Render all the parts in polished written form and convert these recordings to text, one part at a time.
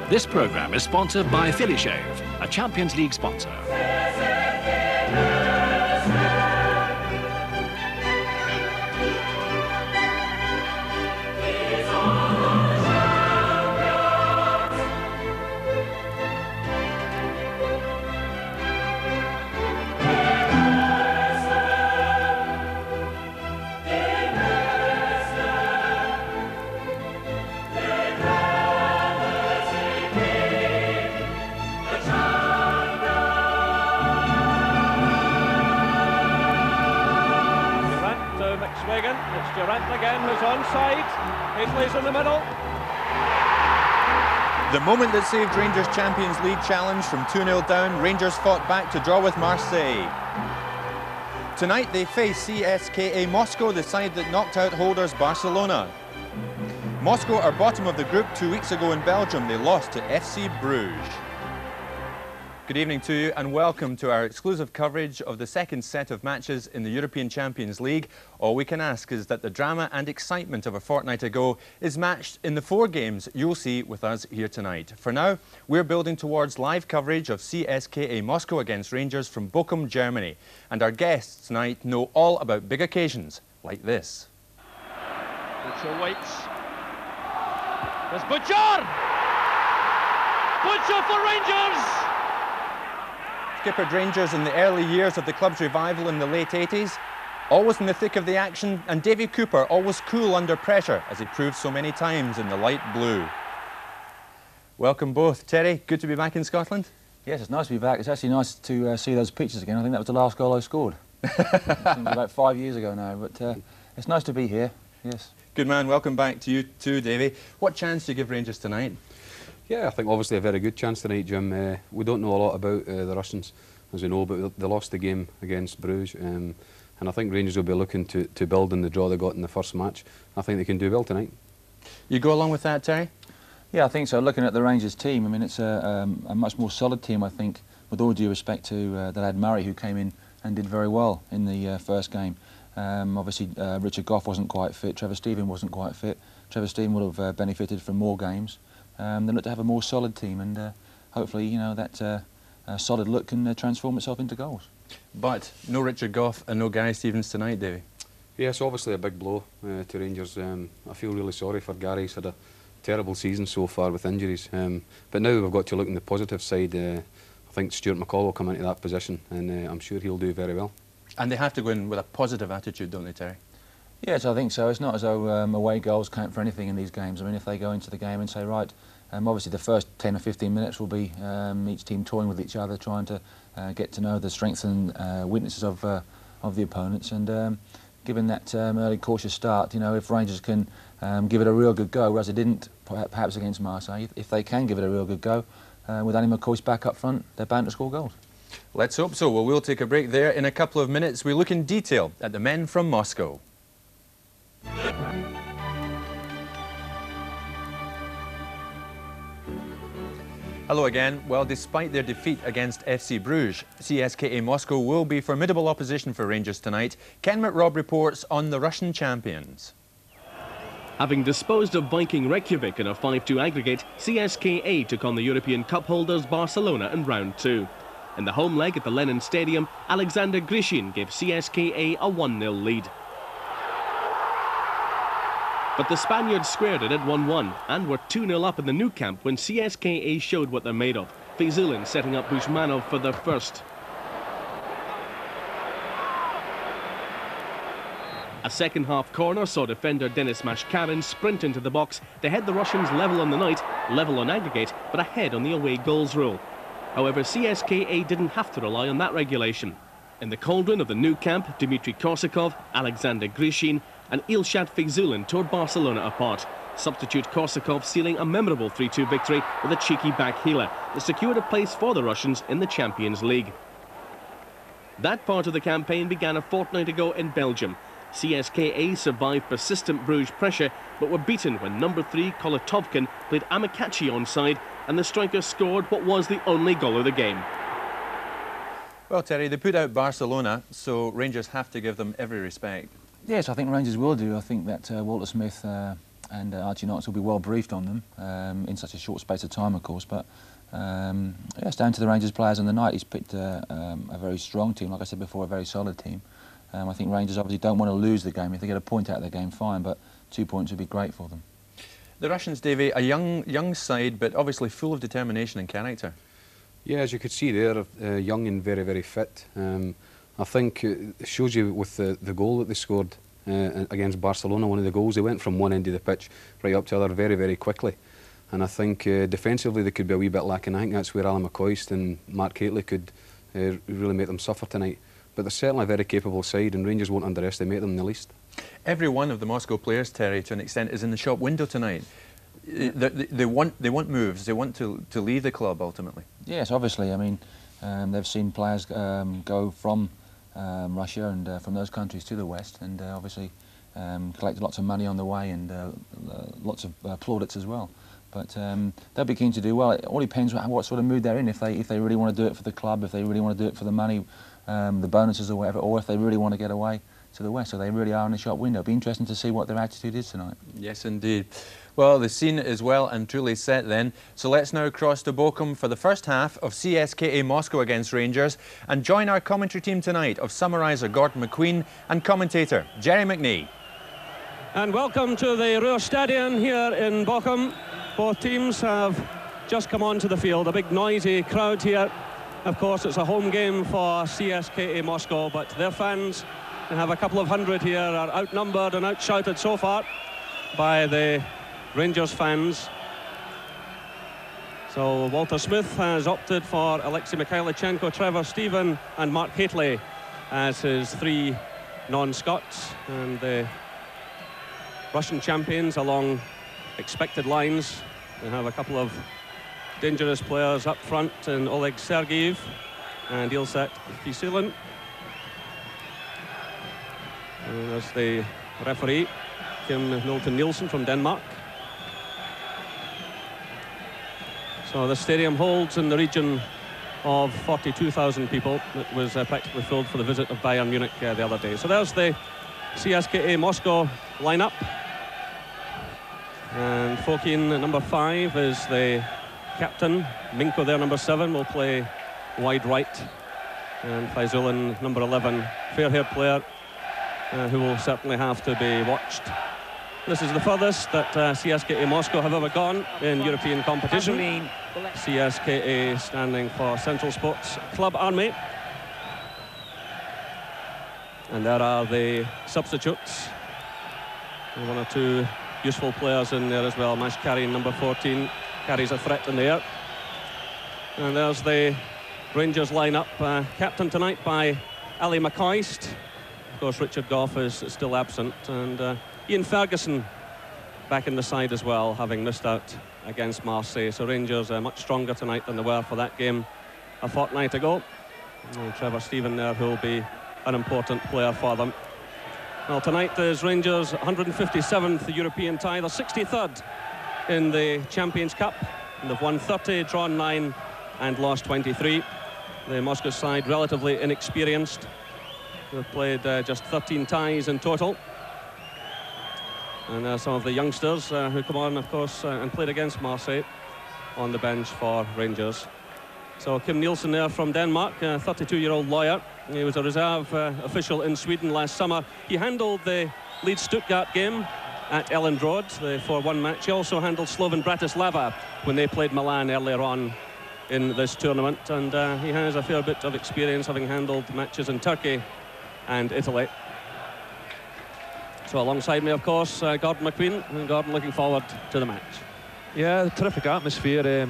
This programme is sponsored by Philly Shave, a Champions League sponsor. It's Durant again who's onside. Paisley's in the middle. The moment that saved Rangers' Champions League challenge from 2-0 down, Rangers fought back to draw with Marseille. Tonight they face CSKA Moscow, the side that knocked out holders Barcelona. Moscow are bottom of the group. 2 weeks ago in Belgium they lost to FC Bruges. Good evening to you and welcome to our exclusive coverage of the second set of matches in the European Champions League. All we can ask is that the drama and excitement of a fortnight ago is matched in the 4 games you'll see with us here tonight. For now, we're building towards live coverage of CSKA Moscow against Rangers from Bochum, Germany. And our guests tonight know all about big occasions like this. Butcher waits. There's Butcher! Butcher for Rangers! Skippered Rangers in the early years of the club's revival in the late 80s, always in the thick of the action, and Davy Cooper always cool under pressure, as he proved so many times in the light blue. Welcome both. Terry, good to be back in Scotland. Yes, it's nice to be back. It's actually nice to see those pictures again. I think that was the last goal I scored. It seems about 5 years ago now, but it's nice to be here, yes. Good man, welcome back to you too, Davy. What chance do you give Rangers tonight? Yeah, I think obviously a very good chance tonight, Jim. We don't know a lot about the Russians, as we know, but they lost the game against Bruges. And I think Rangers will be looking to build on the draw they got in the first match. I think they can do well tonight. You go along with that, Terry? Yeah, I think so. Looking at the Rangers team, I mean, it's a much more solid team, I think, with all due respect to the lad Murray, who came in and did very well in the first game. Obviously, Richard Gough wasn't quite fit, Trevor Steven wasn't quite fit. Trevor Steven would have benefited from more games. They look to have a more solid team, and hopefully, you know, that solid look can transform itself into goals. But no Richard Gough and no Gary Stevens tonight, Davy. Yes, obviously a big blow to Rangers. I feel really sorry for Gary. He's had a terrible season so far with injuries. But now we've got to look on the positive side. I think Stuart McCall will come into that position, and I'm sure he'll do very well. And they have to go in with a positive attitude, don't they, Terry? Yes, I think so. It's not as though away goals count for anything in these games. I mean, if they go into the game and say, right, obviously the first 10 or 15 minutes will be each team toying with each other, trying to get to know the strengths and weaknesses of the opponents. And given that early cautious start, you know, if Rangers can give it a real good go, whereas they didn't perhaps against Marseille, if they can give it a real good go, with Andy McCoy's back up front, they're bound to score goals. Let's hope so. Well, we'll take a break there. In a couple of minutes, we look in detail at the men from Moscow. Hello again. Well, despite their defeat against FC Bruges, CSKA Moscow will be formidable opposition for Rangers tonight. Ken McRobb reports on the Russian champions. Having disposed of Viking Reykjavik in a 5-2 aggregate, CSKA took on the European Cup holders Barcelona in round 2. In the home leg at the Lenin Stadium, Alexander Grishin gave CSKA a 1-0 lead. But the Spaniards squared it at 1-1 and were 2-0 up in the new camp when CSKA showed what they're made of. Fezulin setting up Bushmanov for their first. A second-half corner saw defender Denis Mashkarin sprint into the box to head the Russians level on the night, level on aggregate, but ahead on the away goals rule. However, CSKA didn't have to rely on that regulation. In the cauldron of the new camp, Dmitry Korsakov, Alexander Grishin and Ilshat Fezulin tore Barcelona apart. Substitute Korsakov sealing a memorable 3-2 victory with a cheeky back heeler that secured a place for the Russians in the Champions League. That part of the campaign began a fortnight ago in Belgium. CSKA survived persistent Bruges pressure, but were beaten when number 3 Kolotovkin played Amikachi onside and the striker scored what was the only goal of the game. Well, Terry, they put out Barcelona, so Rangers have to give them every respect. Yes, I think Rangers will do. I think that Walter Smith and Archie Knox will be well briefed on them in such a short space of time, of course. But yeah, it's down to the Rangers players on the night. He's picked a very strong team, like I said before, a very solid team. I think Rangers obviously don't want to lose the game. If they get a point out of the game, fine, but 2 points would be great for them. The Russians, Davey, a young side, but obviously full of determination and character. Yeah, as you could see there, young and very, very fit. I think it shows you with the goal that they scored against Barcelona, one of the goals, they went from one end of the pitch right up to the other very, very quickly. And I think defensively they could be a wee bit lacking. I think that's where Alan McCoist and Mark Haitley could really make them suffer tonight. But they're certainly a very capable side, and Rangers won't underestimate them in the least. Every one of the Moscow players, Terry, to an extent, is in the shop window tonight. They want moves. They want to leave the club ultimately. Yes, obviously. I mean, they've seen players go from Russia and from those countries to the West, and obviously collected lots of money on the way and lots of plaudits as well. But they'll be keen to do well. It all depends on what sort of mood they're in. If they really want to do it for the club, if they really want to do it for the money, the bonuses or whatever, or if they really want to get away to the West. So they really are in the shop window. It'll be interesting to see what their attitude is tonight. Yes, indeed. Well, the scene is well and truly set then. So let's now cross to Bochum for the first half of CSKA Moscow against Rangers and join our commentary team tonight of summariser Gordon McQueen and commentator Jerry McNee. And welcome to the Ruhrstadion here in Bochum. Both teams have just come onto the field. A big noisy crowd here. Of course, it's a home game for CSKA Moscow, but their fans, they have a couple of hundred here, are outnumbered and outshouted so far by the Rangers fans. So Walter Smith has opted for Alexei Mikhailichenko, Trevor Stephen and Mark Haitley as his three non-Scots, and the Russian champions along expected lines. They have a couple of dangerous players up front in Oleg Sergeyev and Ilset Fisilin. And there's the referee, Kim Milton-Nielsen from Denmark. So the stadium holds in the region of 42,000 people. It was practically filled for the visit of Bayern Munich the other day. So there's the CSKA Moscow lineup. And Fokin, number 5, is the captain. Minko there, number 7, will play wide right. And Faizulin, number 11, fair-haired player, who will certainly have to be watched. This is the furthest that CSKA Moscow have ever gone in European competition. CSKA standing for Central Sports Club Army. And there are the substitutes. And 1 or 2 useful players in there as well. Mashkarin, number 14, carries a threat in the air. And there's the Rangers lineup, captained tonight by Ali McCoist. Of course, Richard Gough is still absent, and Ian Ferguson back in the side as well, having missed out against Marseille. So Rangers are much stronger tonight than they were for that game a fortnight ago. And Trevor Stephen there, who will be an important player for them. Well, tonight is Rangers' 157th European tie, the 63rd in the Champions Cup. And they've won 30, drawn 9 and lost 23. The Moscow side relatively inexperienced. They've played just 13 ties in total. And some of the youngsters who come on, of course, and played against Marseille on the bench for Rangers. So Kim Nielsen there from Denmark, a 32-year-old lawyer. He was a reserve official in Sweden last summer. He handled the Leeds Stuttgart game at Elland Road, the 4-1 match. He also handled Slovan Bratislava when they played Milan earlier on in this tournament. And he has a fair bit of experience, having handled matches in Turkey and Italy. So alongside me, of course, Gordon McQueen. And Gordon, looking forward to the match. Yeah, terrific atmosphere.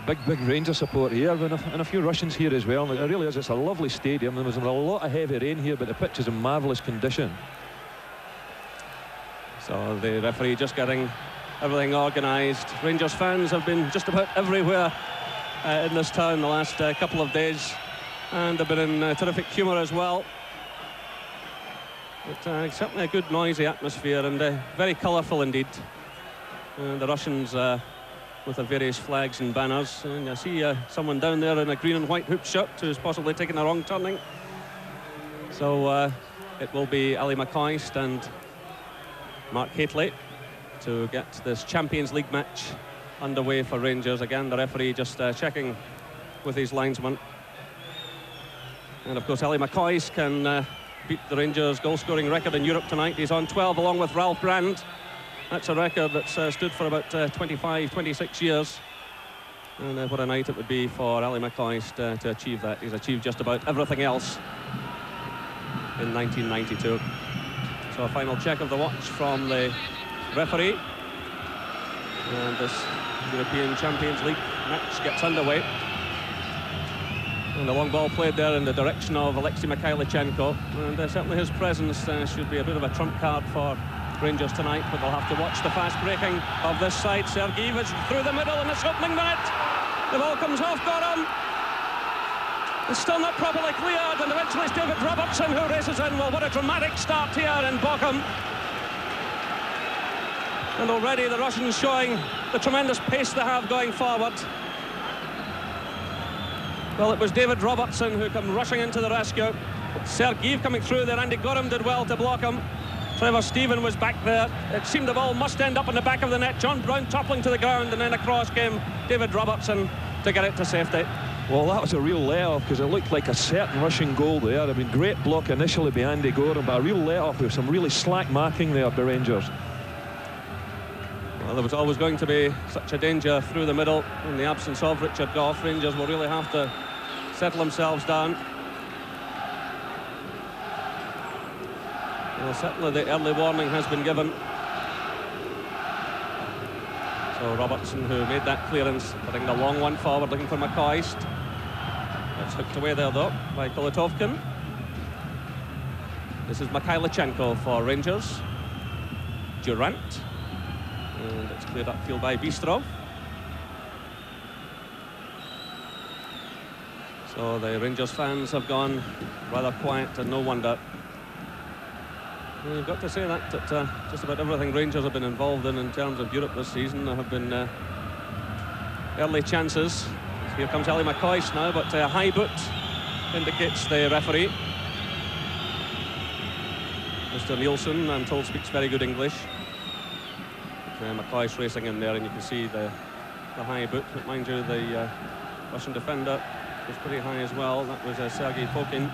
Big Ranger support here, and a few Russians here as well. It really is. It's a lovely stadium. There was a lot of heavy rain here, but the pitch is in marvellous condition. So the referee just getting everything organised. Rangers fans have been just about everywhere in this town the last couple of days, and they've been in terrific humour as well. But certainly a good noisy atmosphere, and very colourful indeed. The Russians with their various flags and banners, and I see someone down there in a green and white hoop shirt who's possibly taken a wrong turning. So it will be Ali McCoist and Mark Haitley to get this Champions League match underway for Rangers. Again, the referee just checking with his linesman. And of course, Ali McCoist can beat the Rangers goal-scoring record in Europe tonight. He's on 12 along with Ralph Brand. That's a record that's stood for about 25, 26 years. And what a night it would be for Ali McCoist to achieve that. He's achieved just about everything else in 1992. So a final check of the watch from the referee. And this European Champions League match gets underway. And the long ball played there in the direction of Alexei Mikhailichenko. And certainly his presence should be a bit of a trump card for Rangers tonight, but they'll have to watch the fast breaking of this side. Sergeyev is through the middle in this opening minute. The ball comes off Goram. It's still not properly cleared, and eventually it's David Robertson who races in. Well, what a dramatic start here in Bochum. And already the Russians showing the tremendous pace they have going forward. Well, it was David Robertson who came rushing into the rescue. Sergeyev coming through there. Andy Goram did well to block him. Trevor Stephen was back there. It seemed the ball must end up in the back of the net. John Brown toppling to the ground, and then across came David Robertson to get it to safety. Well, that was a real let-off, because it looked like a certain rushing goal there. I mean, great block initially by Andy Goram, but a real let-off with some really slack marking there by Rangers. Well, there was always going to be such a danger through the middle. In the absence of Richard Gough, Rangers will really have to settle themselves down. Well, certainly the early warning has been given. So Robertson, who made that clearance, putting the long one forward, looking for McCoist. It's hooked away there, though, by Kolotovkin. This is Mikhailichenko for Rangers. Durant. And it's cleared upfield by Bistrov. So the Rangers fans have gone rather quiet, and no wonder. Well, you've got to say that just about everything Rangers have been involved in terms of Europe this season have been early chances. Here comes Ali McCoist now, but a high boot indicates the referee. Mr. Nielsen, I'm told, speaks very good English. McCoist racing in there, and you can see the high boot. But mind you, the Russian defender was pretty high as well. That was Sergei Fokin.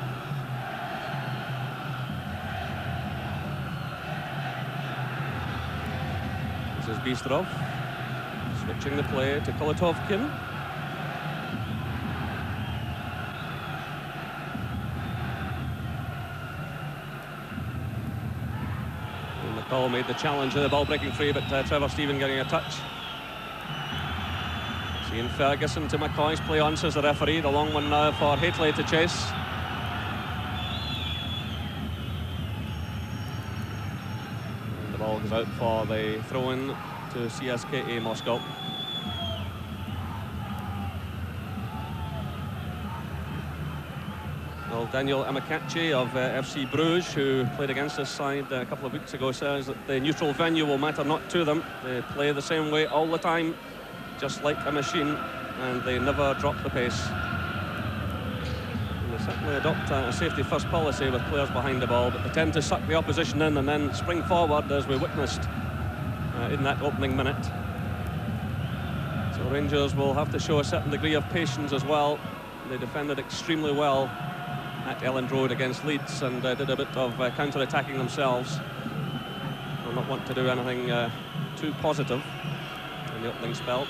This is Bistrov switching the play to Kolotovkin. And McCall made the challenge, the ball breaking free, but Trevor Stephen getting a touch. Ian Ferguson to McCoy's play on, says the referee. The long one now for Haitley to chase. And the ball goes out for the throw-in to CSKA Moscow. Well, Daniel Amakachi of FC Bruges, who played against this side a couple of weeks ago, says that the neutral venue will matter not to them. They play the same way all the time, just like a machine, and they never drop the pace. And they certainly adopt a safety-first policy with players behind the ball, but they tend to suck the opposition in and then spring forward, as we witnessed in that opening minute. So Rangers will have to show a certain degree of patience as well. They defended extremely well at Elland Road against Leeds and did a bit of counter-attacking themselves. Will not want to do anything too positive in the opening spell.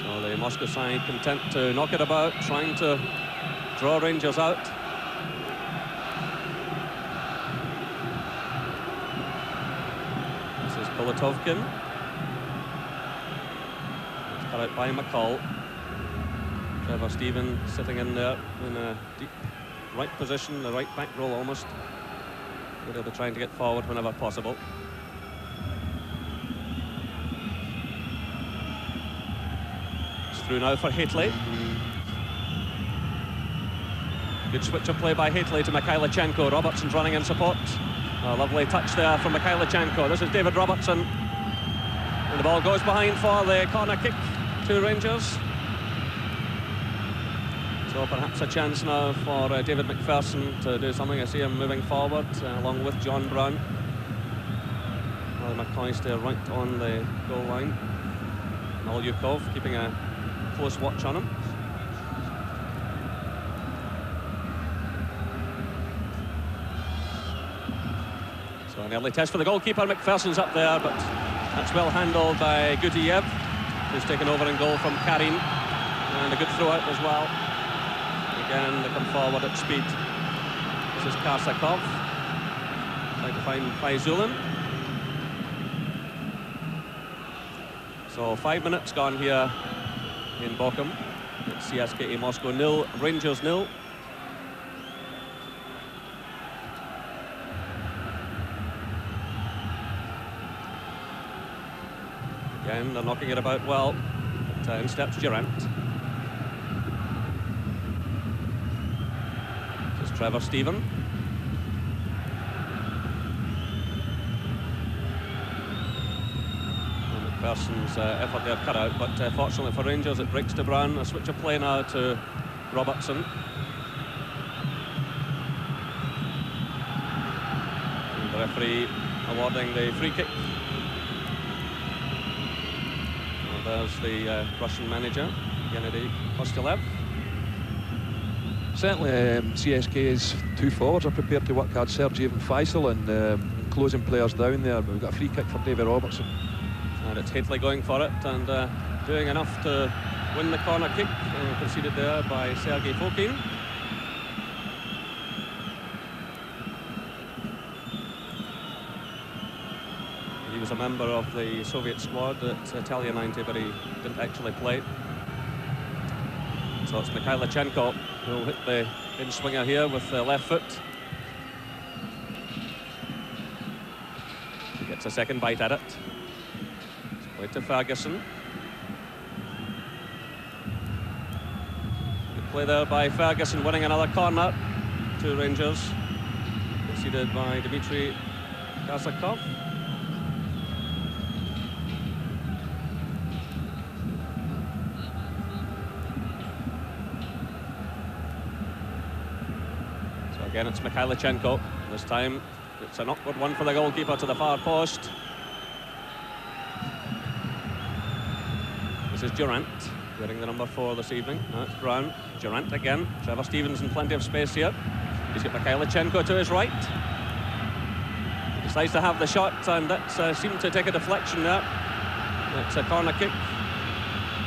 So the Moscow side content to knock it about, trying to draw Rangers out. This is Kolotovkin. It's cut out by McCall. Trevor Stephen sitting in there in a deep right position, the right back row almost. They'll be trying to get forward whenever possible. Through now for Haitley. Good switch of play by Haitley to Mikhailichenko. Robertson's running in support. A lovely touch there from Mikhailichenko. This is David Robertson. And the ball goes behind for the corner kick to Rangers. So perhaps a chance now for David McPherson to do something. I see him moving forward along with John Brown. Well, McAllister right on the goal line. Malyukov keeping a close watch on him. So an early test for the goalkeeper. McPherson's up there, but that's well handled by Gutiev, who's taken over in goal from Karin. And a good throw out as well. Again, they come forward at speed. This is Karsakov. Trying to find Faizulin. So 5 minutes gone here in Bochum. It's CSKA Moscow 0, Rangers 0. Again, they're knocking it about well. But in steps Durant. This is Trevor Stephen. McPherson's effort there cut out, but fortunately for Rangers it breaks to Brown. A switch of play now to Robertson. And the referee awarding the free kick. And there's the Russian manager, Gennady Kostylev. Certainly CSKA's two forwards are prepared to work hard, Sergeyev and Faisal, and closing players down there. But we've got a free kick for David Robertson. And it's Hateley going for it and doing enough to win the corner kick, conceded there by Sergei Fokin. He was a member of the Soviet squad at Italia 90, but he didn't actually play. So it's Mikhailichenko who'll hit the in-swinger here with the left foot. He gets a second bite at it. Play to Ferguson. Good play there by Ferguson, winning another corner to Rangers. Conceded by Dmitry Karsakov. So again, it's Mikhailichenko. This time, it's an awkward one for the goalkeeper to the far post. This is Durant, wearing the number 4 this evening. Now it's Brown. Durant again. Trevor Stevens in plenty of space here. He's got Mikhailichenko to his right. He decides to have the shot, and that seemed to take a deflection there. It's a corner kick.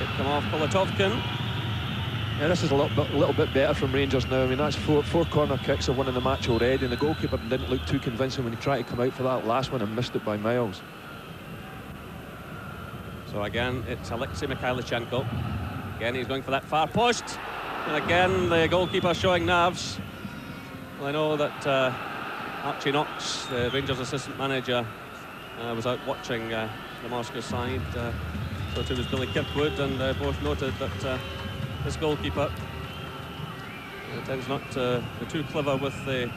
It come off Polatovkin. Yeah, this is a little bit better from Rangers now. I mean, that's four corner kicks have won in the match already, and the goalkeeper didn't look too convincing when he tried to come out for that last one and missed it by miles. So again, it's Alexei Mikhailichenko. Again, he's going for that far post. And again, the goalkeeper showing nerves. Well, I know that Archie Knox, the Rangers assistant manager, was out watching the Moscow side. So too was Billy Kirkwood, and both noted that this goalkeeper tends not to be too clever with the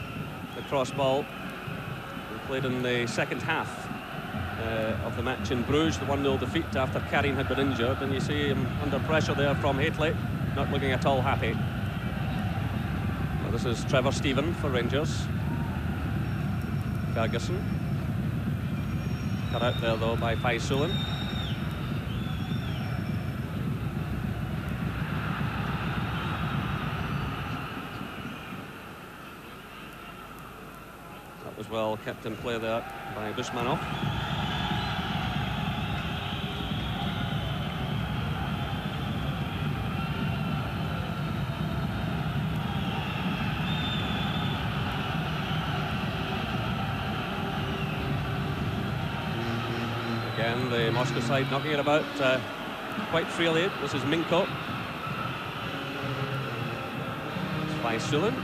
cross ball. He played in the second half of the match in Bruges, the 1-0 defeat after Karin had been injured, and you see him under pressure there from Hateley, not looking at all happy. Well, this is Trevor Stephen for Rangers. Ferguson. Cut out there though by Faizulin. That was well kept in play there by Bushmanov. Again, the Moscow side knocking it about quite freely. This is Minko. Faizulin.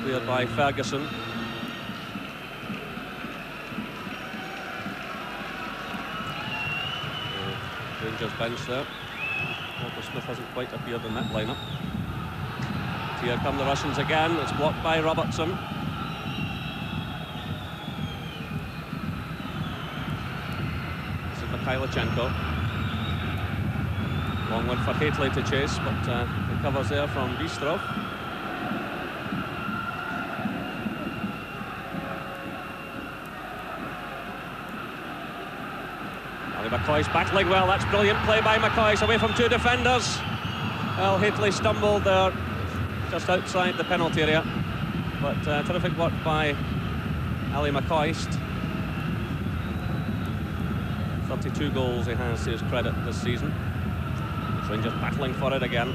Cleared by Ferguson. Rangers bench there. Walter Smith hasn't quite appeared in that lineup. Here come the Russians again. It's blocked by Robertson. Mikhailichenko. Long one for Hateley to chase, but the covers there from Bistrov. McCoy's battling well. That's brilliant play by McCoy. Away from 2 defenders. Well, Hateley stumbled there just outside the penalty area. But terrific work by Ali McCoist. 32 goals he has to his credit this season. Rangers battling for it again.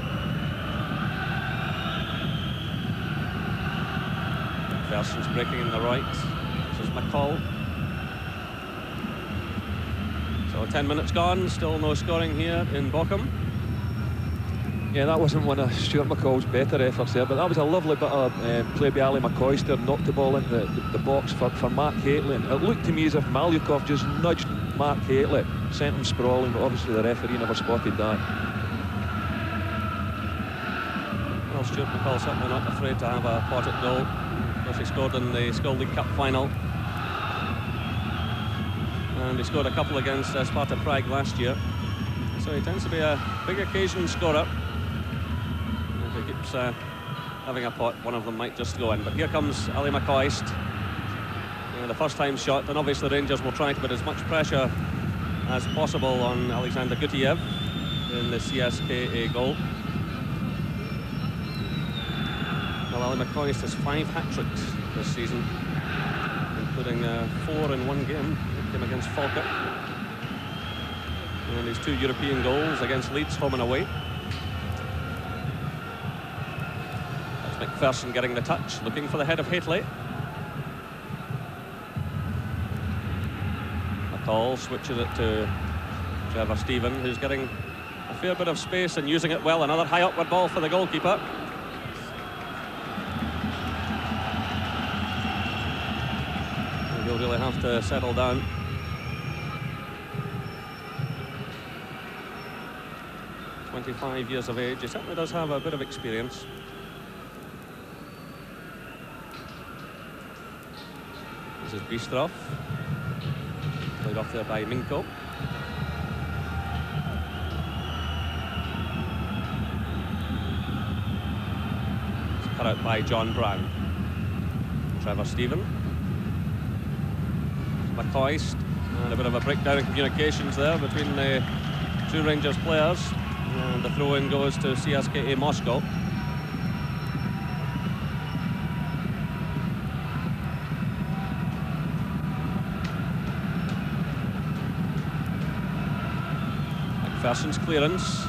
Versen's breaking in the right. This is McCall. So 10 minutes gone, still no scoring here in Bochum. Yeah, that wasn't one of Stuart McCall's better efforts there, but that was a lovely bit of play by Ali McCoy there, knocked the ball into the box for Mark Hateley. And it looked to me as if Malyukov just nudged Mark Hateley, sent him sprawling, but obviously the referee never spotted that. Well, Stuart McCall certainly not afraid to have a pot at goal. Of course, he scored in the Skull League Cup final. And he scored a couple against Sparta Prague last year. So he tends to be a big occasion scorer. If he keeps having a pot, one of them might just go in. But here comes Ali McCoist. The first time shot, and obviously Rangers will try to put as much pressure as possible on Alexander Gutiev in the CSKA goal. Well, Ali McCoist has 5 hat-tricks this season, including 4 in one game. It came against Falkirk. And his 2 European goals against Leeds, home and away. That's McPherson getting the touch, looking for the head of Hateley. McCall switches it to Trevor Stephen, who's getting a fair bit of space and using it well. Another high upward ball for the goalkeeper. He'll really have to settle down. .25 years of age. He certainly does have a bit of experience. This is Bistrov. Played off there by Minko. It's cut out by John Brown. Trevor Stephen. McCoist. And a bit of a breakdown in communications there between the 2 Rangers players. And the throw-in goes to CSKA Moscow. McPherson's clearance.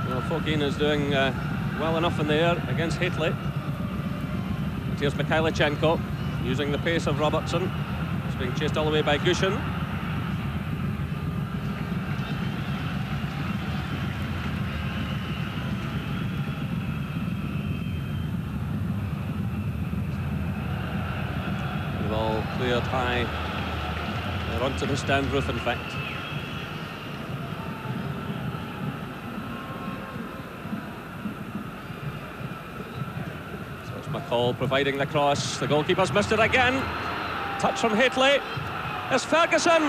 Well, Fokin is doing well enough in the air against Hateley. And here's Mikhailichenko using the pace of Robertson. He's being chased all the way by Gushin. Cleared high. They're onto the stand roof, in fact. So it's McCall providing the cross. The goalkeeper's missed it again. Touch from Hateley. It's Ferguson.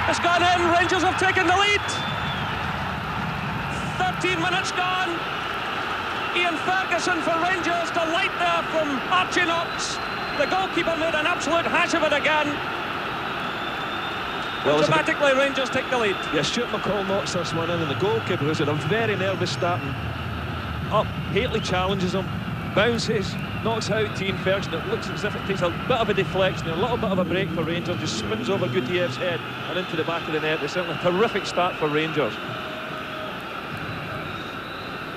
It's gone in. Rangers have taken the lead. 13 minutes gone. Ian Ferguson for Rangers. Delight there from Archie Knox. The goalkeeper made an absolute hash of it again. Well, dramatically, Rangers take the lead. Yeah, Stuart McCall knocks this one in, and the goalkeeper, who's had a very nervous starting up, Hateley challenges him, bounces, knocks out Ian Ferguson. It looks as if it takes a bit of a deflection, a little bit of a break for Rangers, just spins over Gutiev's head and into the back of the net. It's certainly a terrific start for Rangers.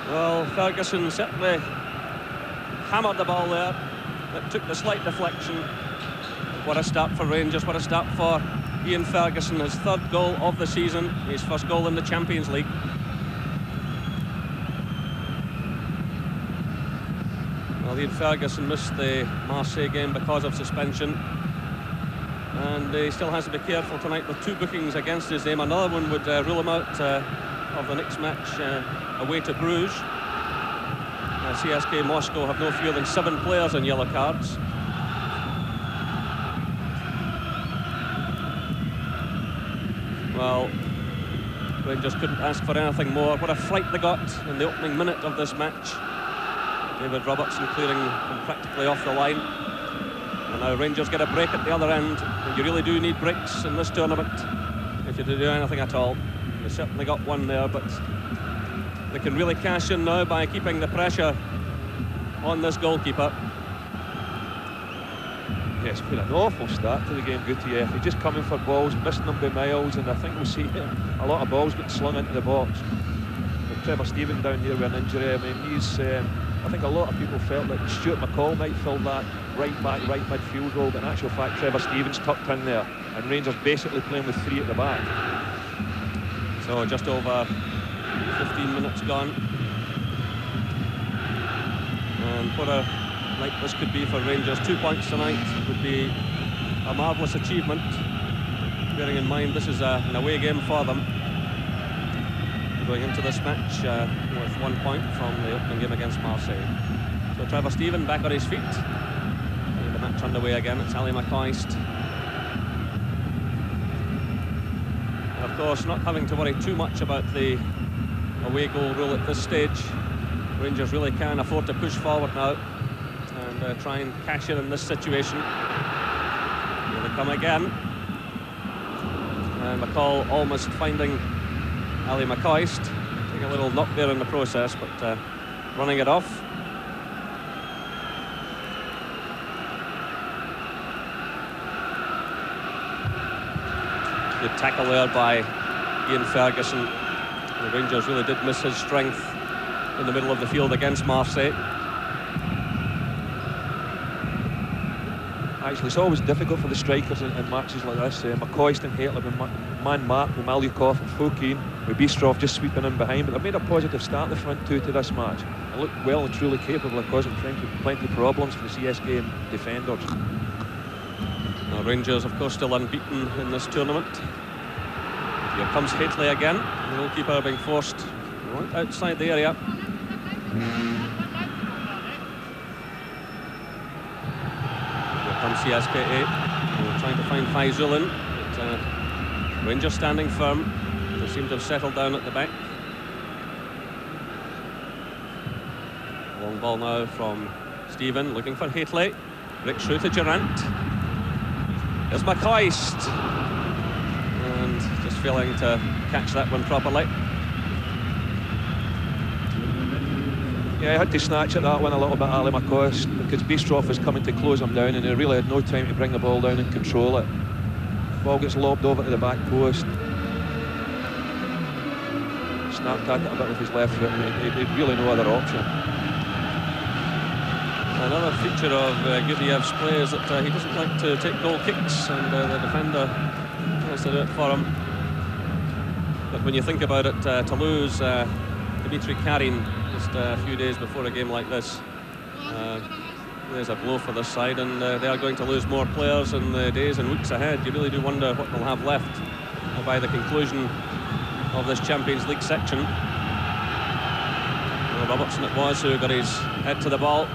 Well, Ferguson certainly hammered the ball there. It took the slight deflection. What a start for Rangers, what a start for Ian Ferguson. His 3rd goal of the season, his 1st goal in the Champions League. Well, Ian Ferguson missed the Marseille game because of suspension. And he still has to be careful tonight with 2 bookings against his name. Another one would rule him out of the next match away to Bruges. CSKA Moscow have no fewer than 7 players on yellow cards. Well, Rangers couldn't ask for anything more. What a fright they got in the opening minute of this match. David Robertson clearing him practically off the line. And now Rangers get a break at the other end, and you really do need breaks in this tournament if you're to do anything at all. They certainly got one there, but they can really cash in now by keeping the pressure on this goalkeeper. Yeah, it's been an awful start to the game, Gutierrez. He's just coming for balls, missing them by miles, and I think we'll see a lot of balls getting slung into the box. With Trevor Stevens down here with an injury, I mean, he's... I think a lot of people felt that Stuart McCall might fill that right back, right midfield role, but in actual fact, Trevor Stevens tucked in there, and Rangers basically playing with 3 at the back. So just over 15 minutes gone. And what a night this could be for Rangers. 2 points tonight would be a marvellous achievement, bearing in mind this is an away game for them. Going into this match with 1 point from the opening game against Marseille. So Trevor Stevens back on his feet. And the match underway again. It's Ali McCoist. And of course, not having to worry too much about the away goal rule at this stage. Rangers really can afford to push forward now and try and cash in this situation. Here they come again. And McCall almost finding Ali McCoist, taking a little knock there in the process, but running it off. Good tackle there by Ian Ferguson. The Rangers really did miss his strength in the middle of the field against Marseille. Actually, it's always difficult for the strikers in matches like this. McCoist and Hitler have been man-marked with Malyukov and Fokine, with Bistrov just sweeping in behind, but they've made a positive start, the front two, to this match. They look well and truly capable of causing plenty of problems for the CSKA defenders. Now, Rangers, of course, still unbeaten in this tournament. Here comes Haitley again, the goalkeeper being forced right outside the area. From CSKA, trying to find Faizulin. Rangers standing firm. They seem to have settled down at the back. Long ball now from Stephen, looking for Haitley. Rick through to Durant. There's McCoist. And just failing to catch that one properly. Yeah, I had to snatch at that one a little bit, Ali McCoist, because Bistrov was coming to close him down and he really had no time to bring the ball down and control it. Ball gets lobbed over to the back post. Snapped at it a bit with his left foot, and he'd really no other option. Another feature of Gutiev's play is that he doesn't like to take goal kicks, and the defender tries to do it for him. But when you think about it, to lose Dimitri Karin just a few days before a game like this, there's a blow for this side, and they are going to lose more players in the days and weeks ahead. You really do wonder what they'll have left by the conclusion of this Champions League section. Well, Robertson it was who got his head to the ball.